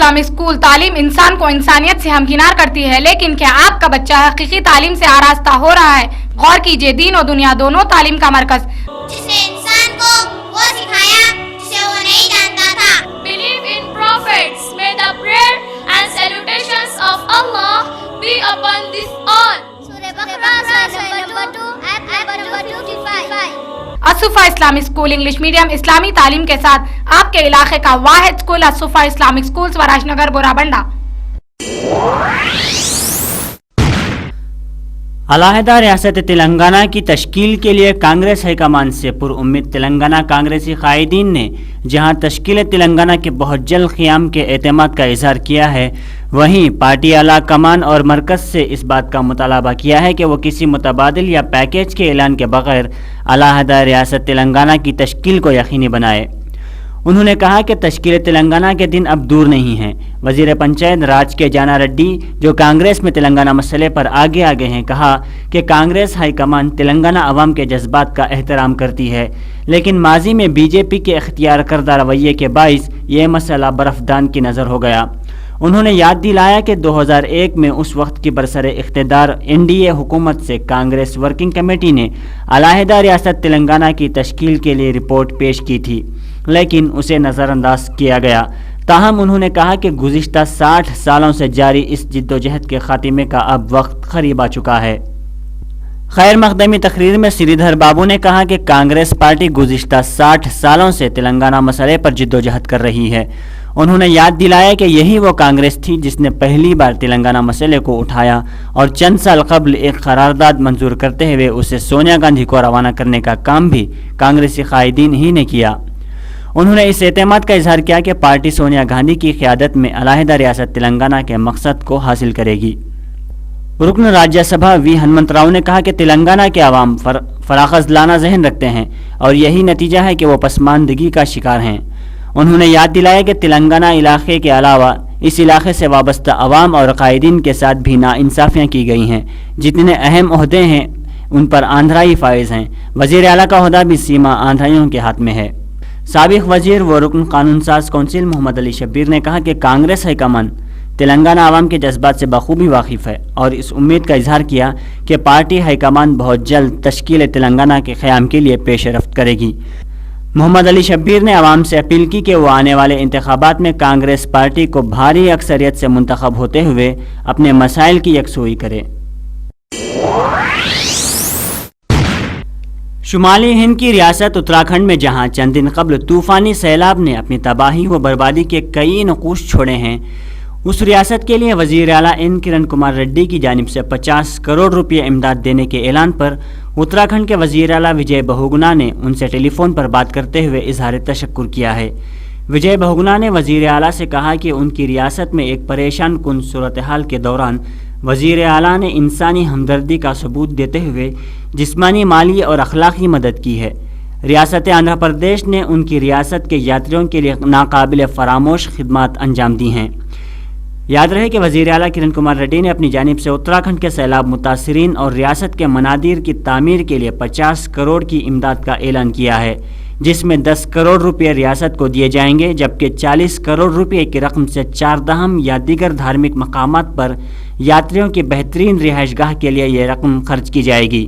Islamic school تعلیم انسان کو انسانیت سے ہمکنار کرتی ہے، لیکن کیا آپ کا بچہ حقیقی تعلیم سے آراستہ ہو رہا ہے؟ غور کیجیے، دین و دنیا دونوں تعلیم کا مرکز، جس نے انسان کو وہ سکھایا جسے وہ نہیں جانتا تھا۔ Believe in prophets. May the prayer and salutations of Allah be upon this all. سورہ بقرہ نمبر 2 آیت number 255۔ Assafa Islamic school English medium اسلامی تعلیم کے ساتھ آپ کے علاقے کا واحد school Assafa Islamic school Swaraj Nagar Borabanda. علیحدہ ریاست تلنگانہ کی تشکیل کے لیے کانگریس ہائی کمان سے پر امید تلنگانہ کانگریسی قائدین نے جہاں تشکیل تلنگانہ کے بہت جلد قیام کے اعتماد کا اظہار کیا ہے، وہیں پارٹی اعلیٰ کمان اور مرکز سے اس بات کا مطالبہ کیا ہے کہ وہ کسی متبادل یا پیکیج کے اعلان کے بغیر علیحدہ ریاست تلنگانہ کی تشکیل کو یقینی بنائے۔ انہوں نے کہا کہ تشکیل تلنگانہ کے دن اب دور نہیں ہیں۔ وزیر پنچایت راج کے جانا ریڈی، جو کانگریس میں تلنگانہ مسئلے پر آگے ہیں، کہا کہ کانگریس ہائی کمان تلنگانہ عوام کے جذبات کا احترام کرتی ہے، لیکن ماضی میں بی جے پی کے اختیار کردہ رویے کے باعث یہ مسئلہ برفدان کی نظر ہو گیا۔ انہوں نے یاد دلایا کہ 2001 میں اس وقت کی برسر اقتدار این ڈی اے حکومت سے کانگریس ورکنگ کمیٹی نے علیحدہ ریاست تلنگانہ کی تشکیل کے لیے رپورٹ پیش کی تھی، لیکن اسے نظر انداز کیا گیا۔ تاہم انہوں نے کہا کہ گزشتہ 60 سالوں سے جاری اس جدوجہد کے خاتمے کا اب وقت قریب آ چکا ہے۔ خیر مقدمی تقریر میں سری دھر بابو نے کہا کہ کانگریس پارٹی گزشتہ 60 سالوں سے تلنگانہ مسئلے پر جدوجہد کر رہی ہے۔ انہوں نے یاد دلایا کہ یہی وہ کانگریس تھی جس نے پہلی بار تلنگانہ مسئلے کو اٹھایا اور چند سال قبل ایک قرارداد منظور کرتے ہوئے اسے سونیا گاندھی کو روانہ کرنے کا کام بھی کانگریسی قائدین ہی نے کیا۔ انہوں نے اس اعتماد کا اظہار کیا کہ پارٹی سونیا گاندھی کی قیادت میں علیحدہ ریاست تلنگانہ کے مقصد کو حاصل کرے گی۔ رکن راجیہ سبھا وی ہنمنت راؤ نے کہا کہ تلنگانہ کے عوام فراخزلانہ ذہن رکھتے ہیں اور یہی نتیجہ ہے کہ وہ پسماندگی کا شکار ہیں۔ انہوں نے یاد دلایا کہ تلنگانہ علاقے کے علاوہ اس علاقے سے وابستہ عوام اور قائدین کے ساتھ بھی ناانصافیاں کی گئی ہیں۔ جتنے اہم عہدے ہیں ان پر آندھرائی فائز ہیں۔ وزیر اعلیٰ کا عہدہ بھی سیما آندھرائیوں کے ہاتھ میں ہے۔ سابق وزیر و رکن قانون ساز کونسل محمد علی شبیر نے کہا کہ کانگریس ہائی کمان تلنگانہ عوام کے جذبات سے بخوبی واقف ہے اور اس امید کا اظہار کیا کہ پارٹی ہائی کمان بہت جلد تشکیل تلنگانہ کے قیام کے لیے پیش رفت کرے گی۔ محمد علی شبیر نے عوام سے اپیل کی کہ وہ آنے والے انتخابات میں کانگریس پارٹی کو بھاری اکثریت سے منتخب ہوتے ہوئے اپنے مسائل کی یکسوئی کرے۔ شمالی ہند کی ریاست اتراکھنڈ میں جہاں چند دن قبل طوفانی سیلاب نے اپنی تباہی و بربادی کے کئی نقوش چھوڑے ہیں، اس ریاست کے لیے وزیر اعلیٰ این کرن کمار ریڈی کی جانب سے 50 کروڑ روپے امداد دینے کے اعلان پر اتراکھنڈ کے وزیر اعلیٰ وجے بہوگنا نے ان سے ٹیلی فون پر بات کرتے ہوئے اظہار تشکر کیا ہے۔ وجے بہوگنا نے وزیر اعلیٰ سے کہا کہ ان کی ریاست میں ایک پریشان کن صورتحال کے دوران وزیر اعلیٰ نے انسانی ہمدردی کا ثبوت دیتے ہوئے جسمانی، مالی اور اخلاقی مدد کی ہے۔ ریاست آندھرا پردیش نے ان کی ریاست کے یاتریوں کے لیے ناقابل فراموش خدمات انجام دی ہیں۔ یاد رہے کہ وزیر اعلیٰ کرن کمار ریڈی نے اپنی جانب سے اتراکھنڈ کے سیلاب متاثرین اور ریاست کے منادیر کی تعمیر کے لیے 50 کروڑ کی امداد کا اعلان کیا ہے، جس میں 10 کروڑ روپے ریاست کو دیے جائیں گے، جبکہ 40 کروڑ روپے کی رقم سے چاردھام یا دیگر دھارمک مقامات پر یاتریوں کی بہترین رہائش گاہ کے لیے یہ رقم خرچ کی جائے گی۔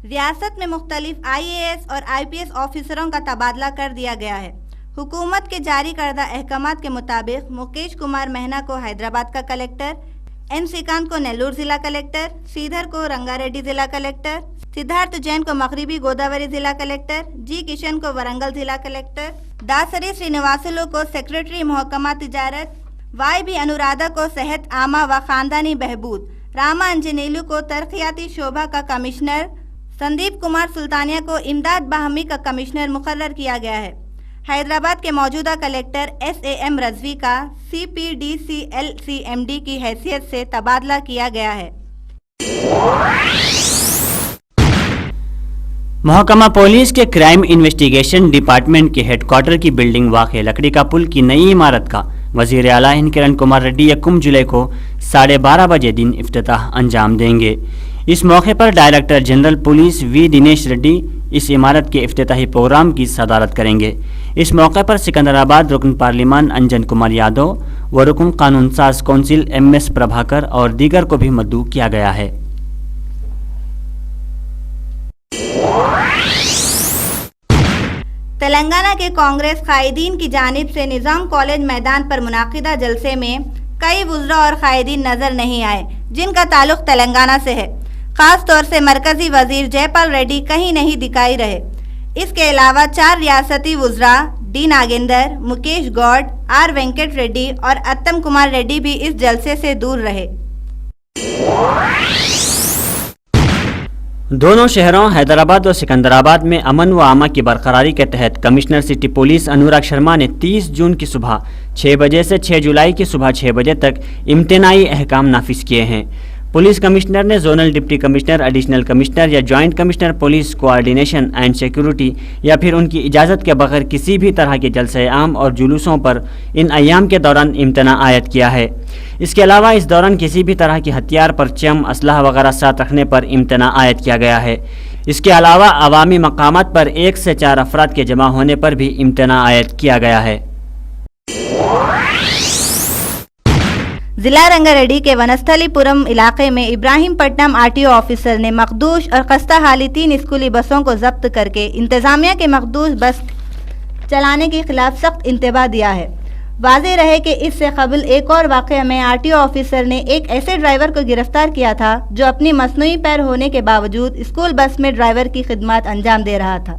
ریاست میں مختلف آئی اے ایس اور آئی پی ایس آفیسروں کا تبادلہ کر دیا گیا ہے۔ حکومت کے جاری کردہ احکامات کے مطابق مکیش کمار مہنا کو حیدرآباد کا کلکٹر، این سریکانت کو نیلور ضلع کلکٹر، سری دھر کو رنگا ریڈی ضلع کلکٹر، سدھارتھ جین کو مغربی گوداوری ضلع کلکٹر، جی کشن کو ورنگل ضلع کلکٹر، داسری سرینواسلو کو سیکرٹری محکمہ تجارت، وائی بی انورادھا کو صحت عامہ و خاندانی بہبود، راما انجنیلو کو ترقیاتی شعبہ کا کمشنر، سندیپ کمار سلطانیہ کو امداد باہمی کا کمشنر مقرر کیا گیا ہے۔ حیدرآباد کے موجودہ collector S A M Rizvi کا C P D C L C M D کی حیثیت سے تبادلہ کیا گیا ہے۔ محکمہ پولیس کے کرائم انویسٹیگیشن ڈپارٹمنٹ کے ہیڈ کوارٹر کی بلڈنگ واقع لکڑی کا پل کی نئی عمارت کا وزیر اعلیٰ کرن کمار ریڈی 1 جولائی کو 12:30 بجے دن افتتاح انجام دیں گے۔ इस मौके पर director general police V Dinesh Reddy इस इमारत के इफ्तिताही प्रोग्राम की सदारत करेंगे। इस मौके पर सिकंदराबाद रुकन पार्लिमान अंजन कुमार यादव व रुकन कानून साज कौंसिल MS प्रभाकर और दीगर को भी मद्दू किया गया है। तेलंगाना के कांग्रेस कायदीन की जानिब से निज़ाम कॉलेज मैदान पर मुनाकिदा जलसे में कई वुज़रा और कायदीन नजर नहीं आए जिनका ताल्लुक तेलंगाना से है। खास तौर से मरकजी वजीर जयपाल रेड्डी कहीं नहीं दिखाई रहे। इसके अलावा 4 रियासती वुज़रा डी नागेंदर, मुकेश गौड, आर वेंकट रेड्डी और अत्तम कुमार रेड्डी भी इस जलसे से दूर रहे। दोनों शहरों हैदराबाद और सिकंदराबाद में अमन व आमा की बरकरारी के तहत commissioner city police Anurag Sharma ने 30 जून की सुबह 6 बजे से 6 जुलाई की सुबह 6 बजे तक इम्तनाई अहकाम नाफिज किए हैं। पुलिस कमिश्नर ने zonal deputy commissioner, additional commissioner या joint commissioner police coordination and security या फिर उनकी इजाज़त के बगैर किसी भी तरह के जलसे आम और जुलूसों पर इन अयाम के दौरान इम्तना आयद किया है। इसके अलावा इस दौरान किसी भी तरह के हथियार, परचम, असलहा वगैरह साथ रखने पर इम्तना आयद किया गया है। इसके अलावा अवामी मकामात पर 1 से 4 अफराद के जमा होने पर भी इम्तना आयद किया गया है। जिला रंगारेड्डी के वनस्थलीपुरम इलाके में इब्राहिम पट्टनम RTO ऑफिसर ने मखदूश और खस्ता हाली 3 स्कूली बसों को जब्त करके इंतजामिया के मखदूश बस चलाने के खिलाफ सख्त इंतबाह दिया है। वाज़ेह रहे कि इससे कबल एक और वाक़या में RTO ऑफिसर ने एक ऐसे ड्राइवर को गिरफ्तार किया था जो अपनी मसनूई पैर होने के बावजूद स्कूल बस में ड्राइवर की खिदमत अंजाम दे रहा था।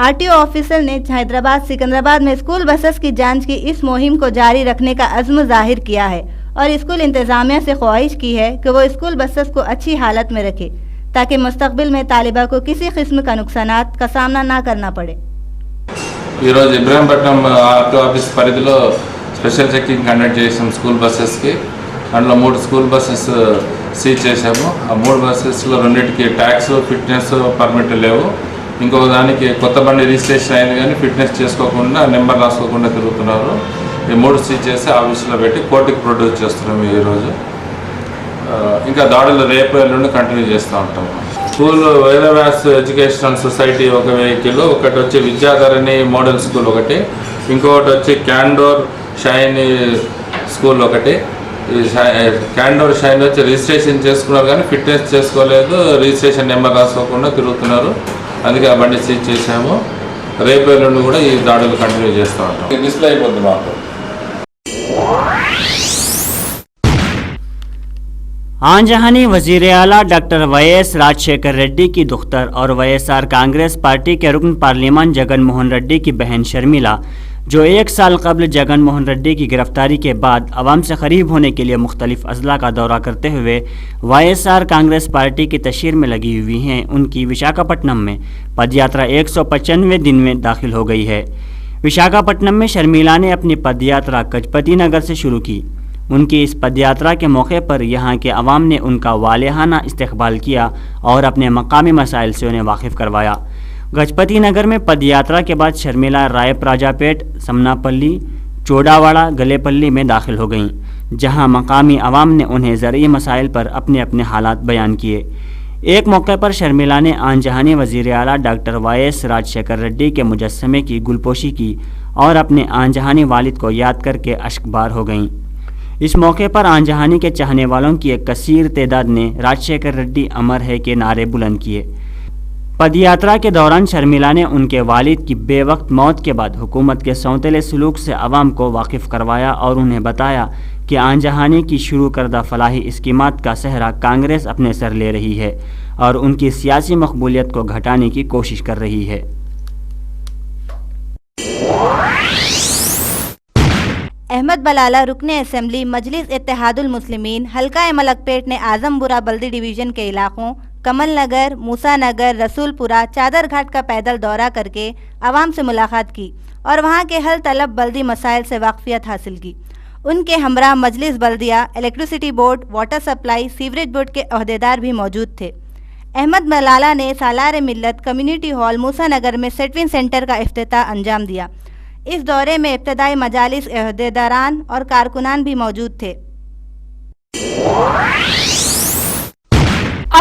RTO ऑफिसर ने हैदराबाद सिकंदराबाद में स्कूल बसेस की जांच की इस मुहिम को जारी रखने का अज़्म जाहिर किया है और स्कूल इंतजामिया से ख्वाहिश की है कि वो स्कूल बसेस को अच्छी हालत में रखे ताकि मुस्तकबिल में तालिबा को किसी किस्म का नुकसानात का सामना ना करना पड़े। ఈరోజు ఇబ్రాహీంపట్నం RTO ఆఫీస్ పరిధిలో స్పెషల్ చెకింగ్ కండక్ట్ చేసాం స్కూల్ బస్సెస్కి. అందులో 3 స్కూల్ బస్సెస్ సీజ్ చేసాము. ఆ 3 బస్సెస్లో 2కి ట్యాక్స్, ఫిట్నెస్ పర్మిట్ లేవు. ఇంకొక దానికి కొత్త బండి రిజిస్ట్రేషన్ అయింది కానీ ఫిట్నెస్ చేసుకోకుండా, నెంబర్ రాసుకోకుండా తిరుగుతున్నారు. ఈ 3 సీజ్ చేసి ఆఫీస్లో పెట్టి కోర్టుకి ప్రొడ్యూస్ చేస్తున్నాము ఈరోజు. ఇంకా దాడులు రేపు ఎల్లుండి కంటిన్యూ చేస్తూ ఉంటాము. స్కూల్ వేదవ్యాస్ ఎడ్యుకేషనల్ సొసైటీ ఒక వెహికల్, ఒకటి వచ్చి విద్యాధరణి మోడల్ స్కూల్ ఒకటి, ఇంకొకటి వచ్చి క్యాండోర్ షైన్ స్కూల్ ఒకటి. ఈ క్యాండోర్ షైన్ వచ్చి రిజిస్ట్రేషన్ చేసుకున్నారు కానీ ఫిట్నెస్ చేసుకోలేదు, రిజిస్ట్రేషన్ నెంబర్ రాసుకోకుండా తిరుగుతున్నారు. అందుకే ఆ బండి సీజ్ చేసాము. రేపు ఎల్లుండి కూడా ఈ దాడులు కంటిన్యూ చేస్తూ ఉంటాం. డిస్ప్లే అయిపోద్ది మాకు. आंजहानी वज़ीर आला डॉक्टर YS राजशेखर रेड्डी की दुख्तर और YSR कांग्रेस पार्टी के रुकन पार्लिमान जगन मोहन रेड्डी की बहन शर्मिला, जो 1 साल कबल जगन मोहन रेड्डी की गिरफ्तारी के बाद अवाम से करीब होने के लिए मुख्तलिफ अजला का दौरा करते हुए YSR कांग्रेस पार्टी की तशहीर में लगी हुई हैं, उनकी विशाखापट्टनम में पदयात्रा 195वें दिन में दाखिल हो गई है। विशाखापट्टनम में शर्मिला ने अपनी पदयात्रा गजपति नगर से शुरू की। उनकी इस पदयात्रा के मौके पर यहाँ के अवाम ने उनका वालेहाना इस्तकबाल किया और अपने मकामी मसाइल से उन्हें वाकिफ़ करवाया। गजपति नगर में पदयात्रा के बाद शर्मिला रायप्राजापेट, समनापल्ली, चोडावाड़ा, गलेपल्ली में दाखिल हो गईं, जहाँ मकामी अवाम ने उन्हें ज़रूरी मसाइल पर अपने अपने हालात बयान किए। एक मौके पर शर्मिला ने आंजहानी वज़ीर आला डॉक्टर YS राजशेखर रेड्डी के मुजस्समे की गुलपोशी की और अपने आंजहानी वालिद को याद करके अश्कबार हो गईं। इस मौके पर आंजहानी के चाहने वालों की एक कसीर तादाद ने राजशेखर रेड्डी अमर है के नारे बुलंद किए। पदयात्रा के दौरान शर्मिला ने उनके वालिद की बेवक्त मौत के बाद हुकूमत के सौतेले सलूक से अवाम को वाकिफ़ करवाया और उन्हें बताया कि आंजहानी की शुरू करदा फलाही स्कीमात का सहरा कांग्रेस अपने सर ले रही है और उनकी सियासी मकबूलियत को घटाने की कोशिश कर रही है। अहमद बलाला रुकने असेंबली मजलिस इत्तेहादुल मुस्लिमीन हल्का मलकपेट ने आजमपुरा बल्दी डिवीज़न के इलाकों कमल नगर, मूसा नगर, रसूलपुरा, चादर घाट का पैदल दौरा करके आवाम से मुलाकात की और वहां के हल तलब बल्दी मसाइल से वाकफियत हासिल की। उनके हमरा मजलिस बल्दिया, electricity board, water supply, sewerage board के अहदेदार भी मौजूद थे। अहमद बलाला ने सालार मिल्लत कम्युनिटी हॉल मूसा नगर में सेटविन सेंटर का इफ्तिताह अंजाम दिया। इस दौरे में इब्तदाई मजालिस अहदेदारान और कारकुनान भी मौजूद थे।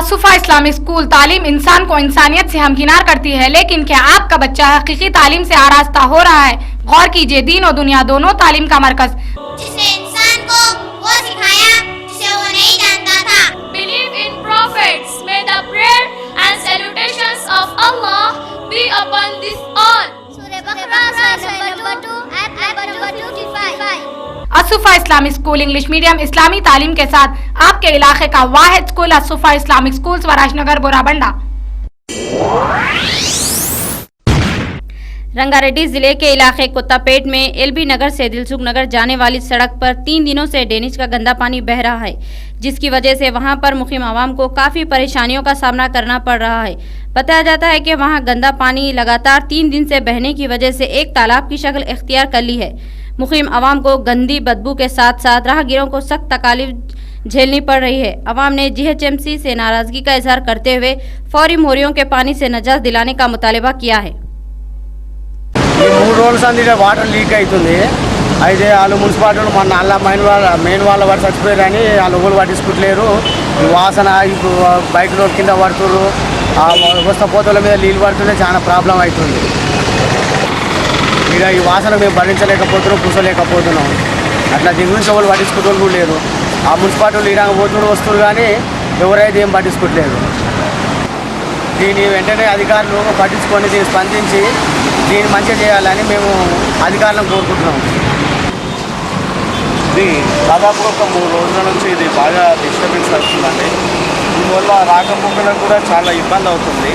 असुफा इस्लामिक स्कूल तालीम इंसान को इंसानियत से हमकिनार करती है, लेकिन क्या आपका बच्चा हकीकी तालीम से आरास्ता हो रहा है? गौर कीजिए, दीन और दुनिया दोनों तालीम का मरकज। जिसने इंसान को वो सिखाया जिसे वो नहीं जानता था। Believe in prophets. May the prayer and salutations of Allah be upon this all. सूरह बकरा number 2 ayat number 225। Assafa Islamic school English medium इस्लामी तालीम के साथ आपके इलाके का वाहिद school Assafa Islamic school Swarajnagar Borabanda. Rangareddy जिले के इलाके कुत्तापेट में एलबी नगर से दिलसुख नगर जाने वाली सड़क पर 3 दिनों से ड्रेनेज का गंदा पानी बह रहा है, जिसकी वजह से वहां पर मुकीम आवाम को काफ़ी परेशानियों का सामना करना पड़ रहा है। बताया जाता है कि वहां गंदा पानी लगातार 3 दिन से बहने की वजह से एक तालाब की शक्ल इख्तियार कर ली है। मुकीम आवाम को गंदी बदबू के साथ साथ राहगीरों को सख्त तकालीफ झेलनी पड़ रही है। आवाम ने जीएचएमसी से नाराजगी का इजहार करते हुए फौरी मोरियों के पानी से नजात दिलाने का मुतालबा किया है। ఈ 3 రోజుల సంది వాటర్ లీక్ అవుతుంది. అయితే వాళ్ళు మున్సిపాలిటీ మన నల్ల మెయిన్ వాళ్ళ వాడు చచ్చిపోయారని వాళ్ళు ఊళ్ళు పట్టించుకుంటలేరు. ఈ వాసన ఇప్పుడు బైక్ రోడ్ కింద పడుతున్నారు, వస్తా పోతల మీద నీళ్ళు పడుతుంటే చాలా ప్రాబ్లం అవుతుంది. ఇక ఈ వాసన మేము భరించలేకపోతున్నాం, కూర్చోలేకపోతున్నాం. అట్లా దీని గురించి ఎవరు పట్టించుకుంటూ కూడా లేరు. ఆ మున్సిపాలిటీలు ఇలాగ పోతున్నారు వస్తున్నారు కానీ ఎవరైతే ఏం పట్టించుకోవట్లేదు. దీని వెంటనే అధికారులు పట్టించుకొని దీన్ని స్పందించి దీన్ని మంచిగా చేయాలని మేము అధికారులను కోరుకుంటున్నాం. ఇది దాదాపు ఒక 3 రోజుల నుంచి ఇది బాగా డిస్టర్బెన్స్ అవుతుందండి. దీనివల్ల రాకపోకలకు కూడా చాలా ఇబ్బంది అవుతుంది.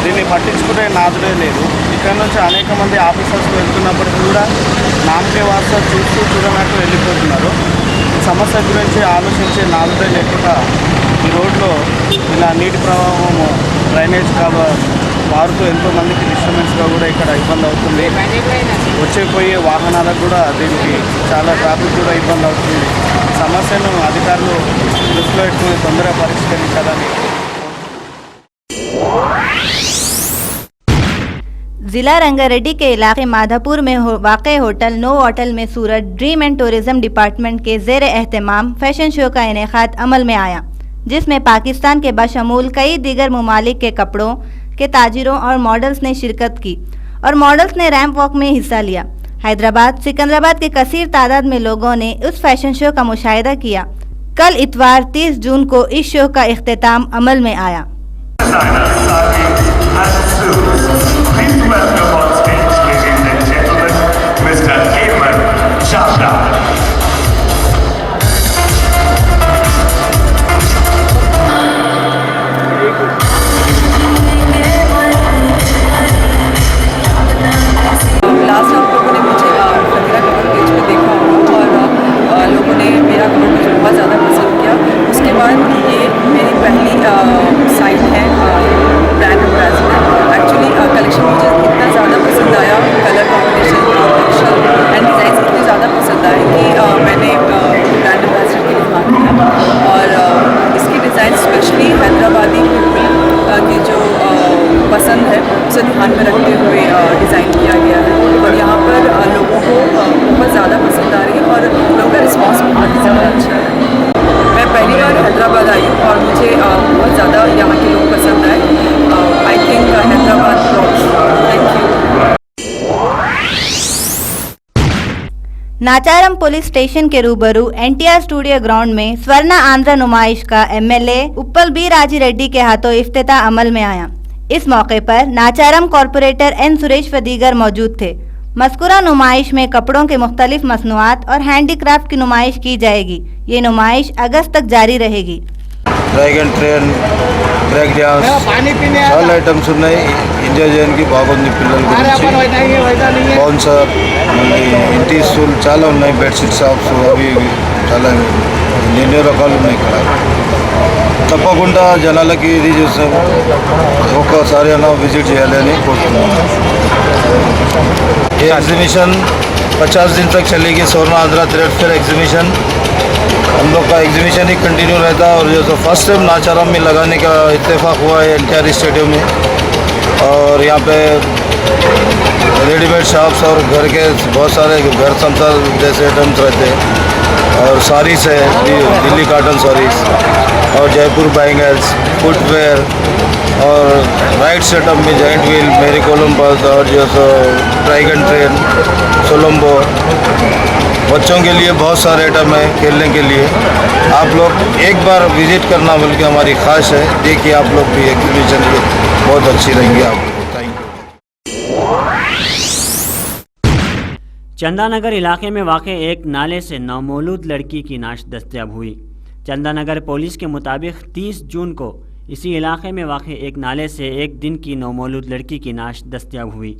దీన్ని పట్టించుకునే నాదుడే లేదు. ఇక్కడ నుంచి అనేక మంది ఆఫీసర్స్ వెళ్తున్నప్పటికీ కూడా నామకే వార్త చూస్తూ చూడనట్టు వెళ్ళిపోతున్నారు. ఈ సమస్య గురించి ఆలోచించే నాదుడే లేకుండా ఈ రోడ్లో ఇలా నీటి ప్రవాహం డ్రైనేజ్ మారుతూ ఎంతోమందికి డిస్టర్బెన్స్గా కూడా ఇక్కడ ఇబ్బంది అవుతుంది. వచ్చే పోయే వాహనాలకు కూడా దీనికి చాలా ట్రాఫిక్ కూడా ఇబ్బంది అవుతుంది. సమస్యను అధికారులు దృష్టిలో పెట్టుకుని తొందరగా పరిష్కరించాలని. जिला रंगारेड्डी के इलाके माधापुर में वाक़ होटल नो होटल में सूरत ड्रीम एंड टूरिज्म डिपार्टमेंट के ज़ेर एहतमाम फैशन शो का इनेकाद अमल में आया, जिसमें पाकिस्तान के बशमूल कई दीगर ममालिक के कपड़ों के ताजिरों और मॉडल्स ने शिरकत की और मॉडल्स ने रैंप वॉक में हिस्सा लिया। हैदराबाद सिकंदराबाद के कसीर तादाद में लोगों ने उस फैशन शो का मुशाहिदा किया। कल इतवार 30 जून को इस शो का इख्तिताम अमल में आया। लास्ट आप लोगों ने मुझे फकीरा कवर पेज पे देखा होगा और लोगों ने मेरा कवर पेज बहुत ज़्यादा पसंद किया। उसके बाद ये मेरी पहली साइट है ब्रांड एम्बेसडर। एक्चुअली कलेक्शन मुझे इतना ज़्यादा पसंद आया, कलर कॉम्बिनेशन एंड डिज़ाइन इतने ज़्यादा पसंद आए कि मैंने ब्रांड एम्बेसडर के लिए मांग किया और इसकी डिज़ाइन स्पेशली हैदराबादी की जो पसंद है उसे ध्यान में रखते हुए डिज़ाइन किया गया है और यहाँ पर लोगों को बहुत ज़्यादा पसंद आ रही है और लोगों का रिस्पॉन्स बहुत ज़्यादा अच्छा है। मैं पहली बार हैदराबाद आई हूँ और मुझे बहुत ज़्यादा यहाँ के लोग पसंद आए। I think Hyderabad thank you. Nacharam police station के रूबरू एनटीआर स्टूडियो ग्राउंड में स्वर्णा आंध्र नुमाइश का एमएलए उप्पल बी राजी रेड्डी के हाथों इफ्तिताह अमल में आया। इस मौके पर नाचारम कॉरपोरेटर एन सुरेश व दीगर मौजूद थे। मज़कूरा नुमाइश में कपड़ों के मुख्तलिफ मसनूआत और हैंडीक्राफ्ट की नुमाइश की जाएगी। ये नुमाइश अगस्त तक जारी रहेगी। డ్రాగన్ ట్రైన్, బ్రేక్ డ్యాన్స్ చాలా ఐటమ్స్ ఉన్నాయి. ఎంజాయ్ చేయడానికి బాగుంది. పిల్లల గురించి బౌన్సర్, మళ్ళీ ఇంటి స్టూల్ చాలా ఉన్నాయి. బెడ్షీట్ షాప్స్ అవి ఇవి చాలా ఎన్నో రకాలు ఉన్నాయి ఇక్కడ. తప్పకుండా జనాలకి ఇది చేస్తాం, ఒక్కసారి అయినా విజిట్ చేయాలని కోరుతున్నాం. ये एग्जीबिशन 50 दिन तक चलेगी। Swarna Andhra thread fair exhibition हम लोग का एग्जीबिशन ही कंटिन्यू रहता है और जो तो फर्स्ट टाइम नाचारम में लगाने का इत्तेफाक हुआ है एनटीआर स्टेडियम में। और यहाँ पे रेडीमेड शॉप्स और घर के बहुत सारे घर संसार जैसे आइटम्स रहते हैं। और साड़ीस है, दिल्ली कॉटन साड़ीस और जयपुर बैंगल्स, फुटवेयर और राइट सेटअप में जॉइंट व्हील, मेरी कोलम्बस और जो सो ड्रैगन ट्रेन, सोलम्बो, बच्चों के लिए बहुत सारे आइटम है खेलने के लिए। आप लोग एक बार विजिट करना बल्कि हमारी ख्वाहिश है। देखिए आप लोग भी एग्जीबिशन ये बहुत अच्छी रहेंगी आप लोग। Thank you. चंदानगर इलाके में वाक़ एक नाले से नौमौलूद लड़की की नाश दस्तयाब हुई। चंदानगर पुलिस के मुताबिक 30 जून को इसी इलाके में वाक़ एक नाले से एक दिन की नौमौलूद लड़की की नाश दस्तयाब हुई।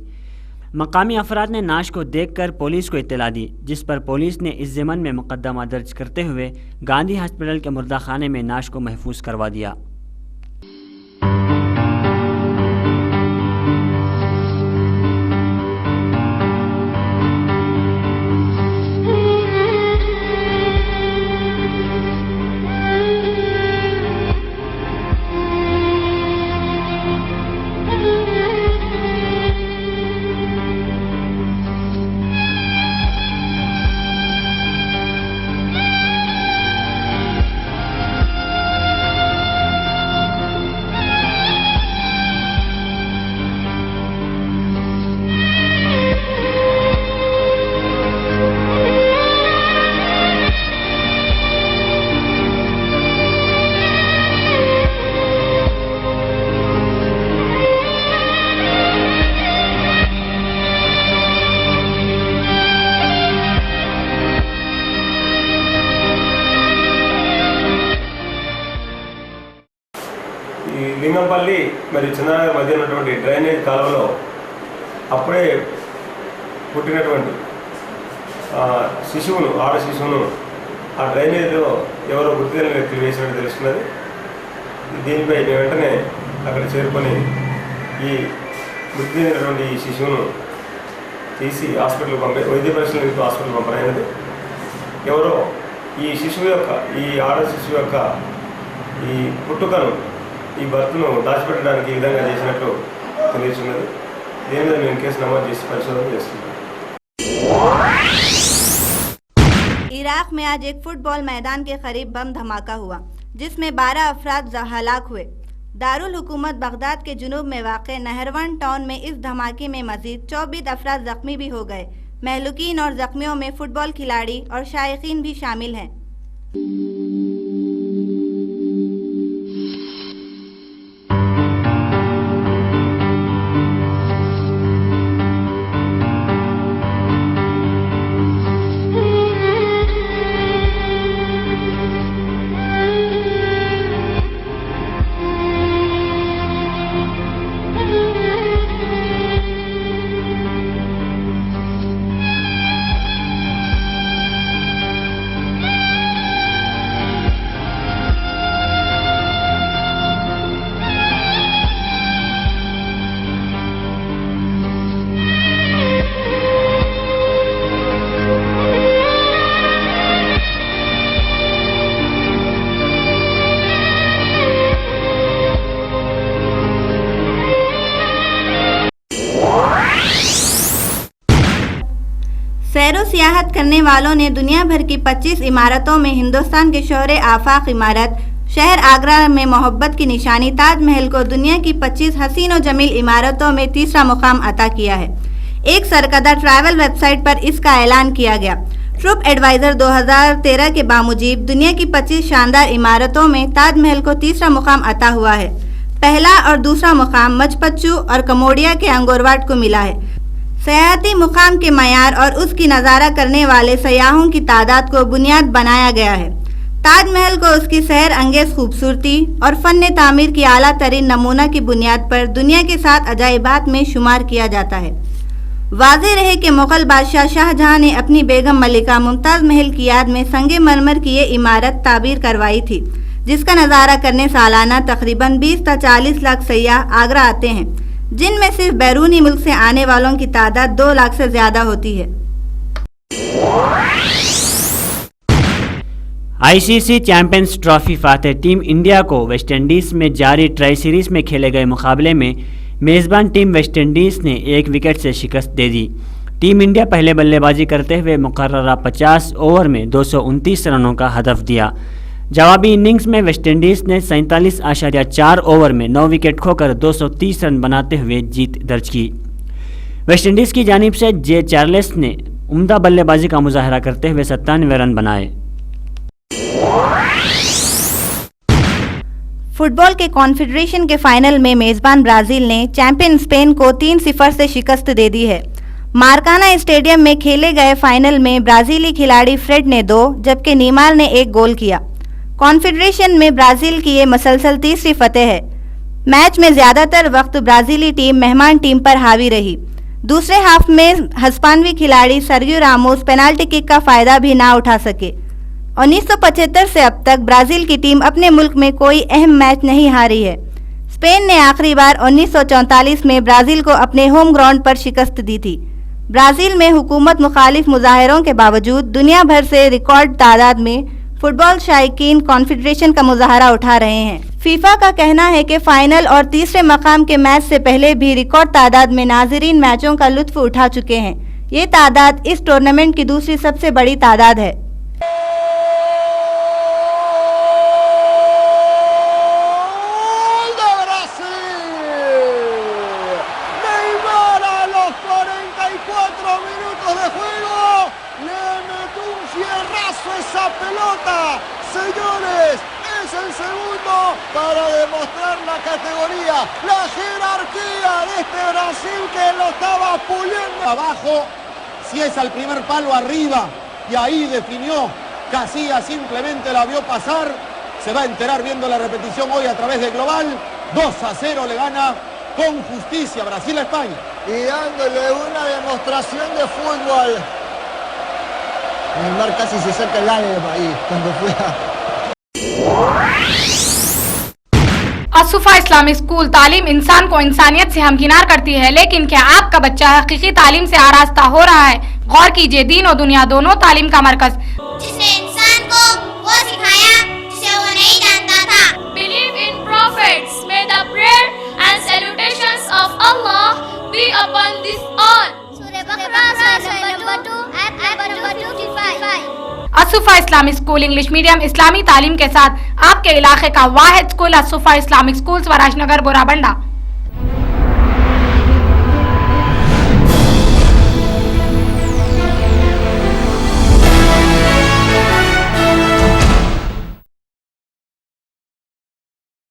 मकामी अफराद ने नाश को देखकर पुलिस को इत्तला दी, जिस पर पुलिस ने इस ज़मन में मुकदमा दर्ज करते हुए गांधी हॉस्पिटल के मुर्दा खाने में नाश को महफूज करवा दिया। లింగంపల్లి మరియు చందానగర్ మధ్య ఉన్నటువంటి డ్రైనేజ్ కాలువలో అప్పుడే పుట్టినటువంటి శిశువును, ఆడ శిశువును ఆ డ్రైనేజ్లో ఎవరో గుర్తు తెలియని వ్యక్తులు వేసినట్టు తెలుస్తున్నది. దీనిపై మేము వెంటనే అక్కడ చేరుకొని ఈ మృతి చెందినటువంటి ఈ శిశువును తీసి హాస్పిటల్కి వైద్య పరిశీలనకు హాస్పిటల్ పంపనైనది. ఎవరో ఈ శిశువు యొక్క, ఈ ఆడ శిశువు యొక్క ఈ పుట్టుకను, ఈ బర్త్ను దాచిపెట్టడానికి ఈ విధంగా చేసినట్టు తెలియచున్నది. దీని మీద మేము కేసు నమోదు చేసి పరిశోధన చేస్తున్నాం. इराक में आज एक फुटबॉल मैदान के करीब बम धमाका हुआ, जिसमें 12 अफराद हलाक हुए। दारुल हुकूमत बगदाद के जुनूब में वाक़े नहरवन टाउन में इस धमाके में मजीद 24 अफराद जख्मी भी हो गए। महलूकीन और जख्मियों में फुटबॉल खिलाड़ी और शायकीन भी शामिल हैं। सैरो सियाहत करने वालों ने दुनिया भर की 25 इमारतों में हिंदुस्तान के शोहरे आफाक इमारत, शहर आगरा में मोहब्बत की निशानी ताजमहल को दुनिया की 25 हसीन और जमील इमारतों में तीसरा मुकाम अता किया है। एक सरकर्दा ट्रैवल वेबसाइट पर इसका ऐलान किया गया। ट्रुप एडवाइजर 2013 के बामुजीब दुनिया की 25 शानदार इमारतों में ताजमहल को तीसरा मुकाम अता हुआ है। पहला और दूसरा मुकाम मचपच्चू और कमोडिया के अंगोरवाट को मिला है। सयाहती मुकाम के मयार और उसकी नज़ारा करने वाले सयाहों की तादाद को बुनियाद बनाया गया है। ताजमहल को उसकी सहर अंगेज खूबसूरती और फ़न तामीर की आला तरीन नमूना की बुनियाद पर दुनिया के 7 अजाइबात में शुमार किया जाता है। वाज़ेह रहे कि मुग़ल बादशाह शाहजहां ने अपनी बेगम मलिका मुमताज़ महल की याद में संगे मरमर की ये इमारत ताबीर करवाई थी, जिसका नज़ारा करने सालाना तकरीबन 20 से 40 लाख सयाह आगरा आते हैं, जिनमें सिर्फ बैरूनी मुल्क से आने वालों की तादाद 2 लाख से ज़्यादा होती है। आईसीसी चैंपियंस ट्रॉफी फातेह टीम इंडिया को वेस्ट इंडीज़ में जारी ट्राई सीरीज़ में खेले गए मुकाबले में मेज़बान टीम वेस्ट इंडीज़ ने 1 विकेट से शिकस्त दे दी। टीम इंडिया पहले बल्लेबाजी करते हुए मुकर्ररा 50 ओवर में 229 रनों का हदफ दिया। जवाबी इनिंग्स में वेस्टइंडीज़ ने 47.4 ओवर में 9 विकेट खोकर 230 रन बनाते हुए जीत दर्ज की। वेस्टइंडीज़ की जानिब से जे चार्ल्स ने उम्दा बल्लेबाजी का मुजाहरा करते हुए 97 रन बनाए। फुटबॉल के कॉन्फेडरेशन के फाइनल में मेजबान ब्राजील ने चैंपियन स्पेन को 3-0 से शिकस्त दे दी है। मार्काना स्टेडियम में खेले गए फाइनल में ब्राजीली खिलाड़ी फ्रेड ने 2 जबकि नीमार ने 1 गोल किया। कॉन्फेडरेशन में ब्राजील की ये मसलसल तीसरी फतेह है। मैच में ज़्यादातर वक्त ब्राजीली टीम मेहमान टीम पर हावी रही। दूसरे हाफ में हस्पानवी खिलाड़ी सर्गियो रामोस पेनाल्टी किक का फ़ायदा भी ना उठा सके। 1975 से अब तक ब्राज़ील की टीम अपने मुल्क में कोई अहम मैच नहीं हारी है। स्पेन ने आखिरी बार 1944 में ब्राज़ील को अपने होम ग्राउंड पर शिकस्त दी थी। ब्राज़ील में हुकूमत मुखालिफ मुजाहरों के बावजूद दुनिया भर से रिकॉर्ड तादाद में फुटबॉल शायकीन कॉन्फेडरेशन का मुजाहरा उठा रहे हैं। फीफा का कहना है कि फाइनल और तीसरे मकाम के मैच से पहले भी रिकॉर्ड तादाद में नाजरीन मैचों का लुत्फ उठा चुके हैं। ये तादाद इस टूर्नामेंट की दूसरी सबसे बड़ी तादाद है। Señores, es el segundo para demostrar la categoría, la jerarquía de este Brasil que lo estaba puliendo. Abajo, si es al primer palo arriba, y ahí definió, Casillas simplemente la vio pasar, se va a enterar viendo la repetición hoy a través de Global, 2-0 le gana con justicia Brasil a España. Y dándole una demostración de fútbol. Neymar casi se saca el alma ahí cuando fue a... Assafa Islamic school तालीम इंसान को इंसानियत से हमकिनार करती है, लेकिन क्या आपका बच्चा हकीकी तालीम से आरास्ता हो रहा है? गौर कीजिए, दीन और दुनिया दोनों तालीम का मरकज जिसने इंसान को वो सिखाया जिसे वो नहीं जानता था। Believe in prophets. May the prayer and salutations of Allah be upon this all. Assafa Islamic school English medium इस्लामी तालीम के साथ आपके इलाके का वाहिद school Assafa Islamic school Swarajnagar Borabanda.